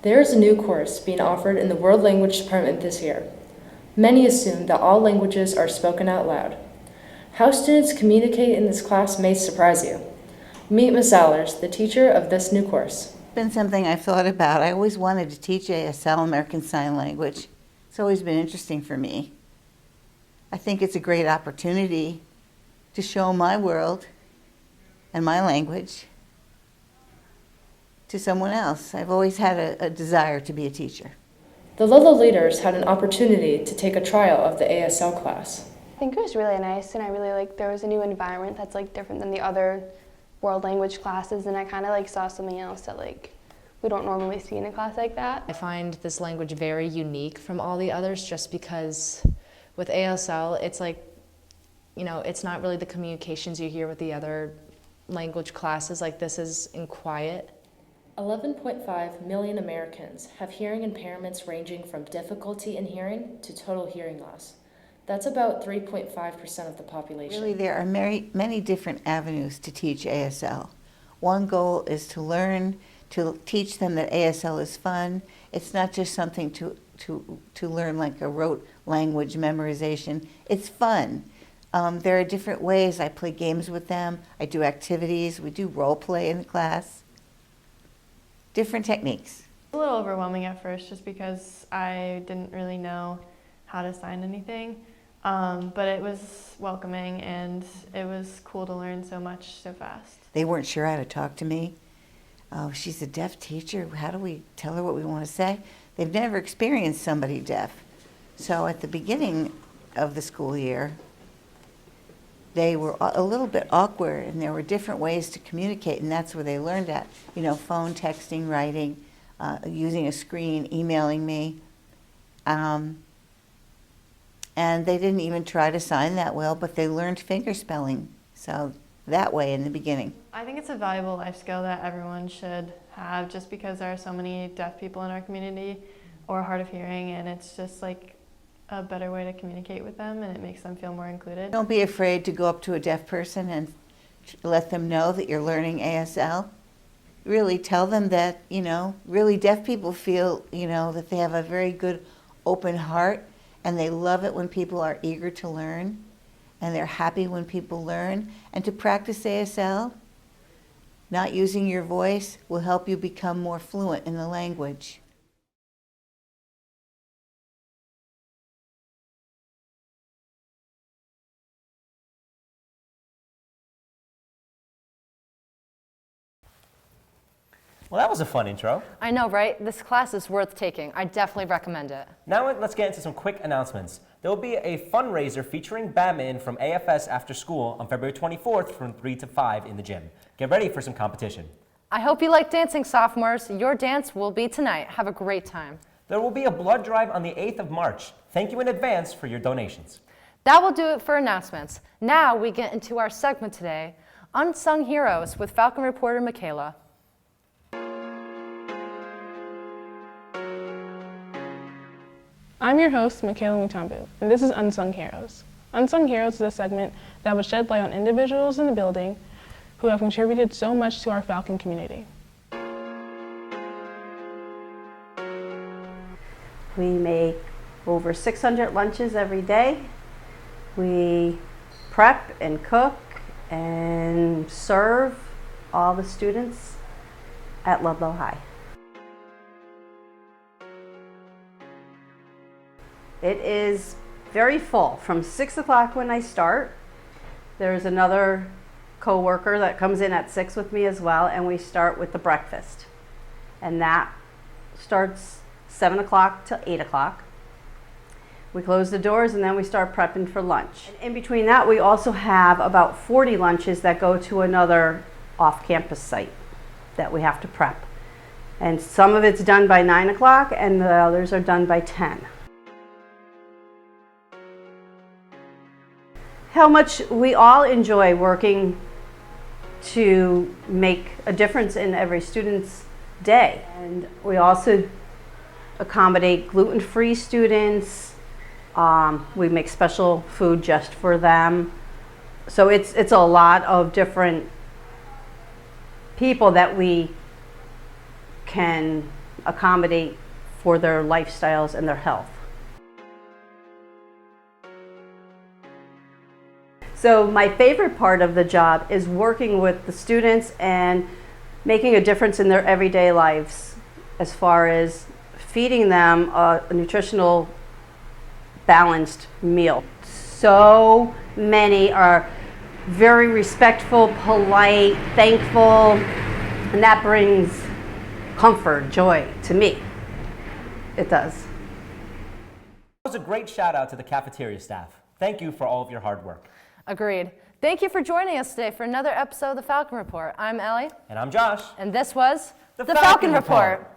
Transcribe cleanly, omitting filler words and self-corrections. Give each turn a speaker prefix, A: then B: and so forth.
A: There is a new course being offered in the World Language Department this year. Many assume that all languages are spoken out loud. How students communicate in this class may surprise you. Meet Ms. Allers, the teacher of this new course.
B: It's been something I've thought about. I always wanted to teach ASL, American Sign Language. It's always been interesting for me. I think it's a great opportunity to show my world and my language to someone else. I've always had a desire to be a teacher.
A: The Lolo leaders had an opportunity to take a trial of the ASL class.
C: I think it was really nice, and I really like there was a new environment that's like different than the other world language classes, and I kind of like saw something else that like we don't normally see in a class like that.
D: I find this language very unique from all the others just because with ASL it's like, you know, it's not really the communications you hear with the other language classes. Like this is in quiet.
A: 11.5 million Americans have hearing impairments ranging from difficulty in hearing to total hearing loss. That's about 3.5% of the population.
B: Really, there are many different avenues to teach ASL. One goal is to teach them that ASL is fun. It's not just something to learn like a rote language memorization. It's fun. There are different ways. I play games with them. I do activities. We do role play in the class. Different techniques.
E: A little overwhelming at first just because I didn't really know how to sign anything, but it was welcoming and it was cool to learn so much so fast.
B: They weren't sure how to talk to me. Oh, she's a deaf teacher. How do we tell her what we want to say? They've never experienced somebody deaf. So at the beginning of the school year, they were a little bit awkward, and there were different ways to communicate, and that's where they learned that. You know, phone, texting, writing, using a screen, emailing me. And they didn't even try to sign that well, but they learned finger spelling. So that way in the beginning.
E: I think it's a valuable life skill that everyone should have just because there are so many deaf people in our community or hard of hearing, and it's just like a better way to communicate with them, and it makes them feel more included.
B: Don't be afraid to go up to a deaf person and let them know that you're learning ASL. Really tell them that, you know, really deaf people feel, you know, that they have a very good open heart, and they love it when people are eager to learn, and they're happy when people learn. And to practice ASL, not using your voice will help you become more fluent in the language.
F: Well, that was a fun intro.
G: I know, right? This class is worth taking. I definitely recommend it.
F: Now let's get into some quick announcements. There will be a fundraiser featuring badminton from AFS after school on February 24th from 3 to 5 in the gym. Get ready for some competition.
G: I hope you like dancing, sophomores. Your dance will be tonight. Have a great time.
F: There will be a blood drive on the 8th of March. Thank you in advance for your donations.
G: That will do it for announcements. Now we get into our segment today, Unsung Heroes with Falcon reporter Michaela.
H: I'm your host, Michaela Mutombo, and this is Unsung Heroes. Unsung Heroes is a segment that would shed light on individuals in the building who have contributed so much to our Falcon community.
I: We make over 600 lunches every day. We prep and cook and serve all the students at Ludlow High. It is very full. From 6 o'clock when I start, there's another co-worker that comes in at 6 with me as well, and we start with the breakfast. And that starts 7 o'clock till 8 o'clock. We close the doors and then we start prepping for lunch. And in between that, we also have about 40 lunches that go to another off-campus site that we have to prep. And some of it's done by 9 o'clock and the others are done by 10. How much we all enjoy working to make a difference in every student's day. And we also accommodate gluten-free students. We make special food just for them. So it's a lot of different people that we can accommodate for their lifestyles and their health. So my favorite part of the job is working with the students and making a difference in their everyday lives as far as feeding them a nutritional balanced meal. So many are very respectful, polite, thankful, and that brings comfort, joy to me. It does.
F: That was a great shout out to the cafeteria staff. Thank you for all of your hard work.
G: Agreed. Thank you for joining us today for another episode of the Falcon Report. I'm Ellie.
F: And I'm Josh.
G: And this was
F: The
G: the
F: Falcon
G: Falcon
F: Report.
G: Report.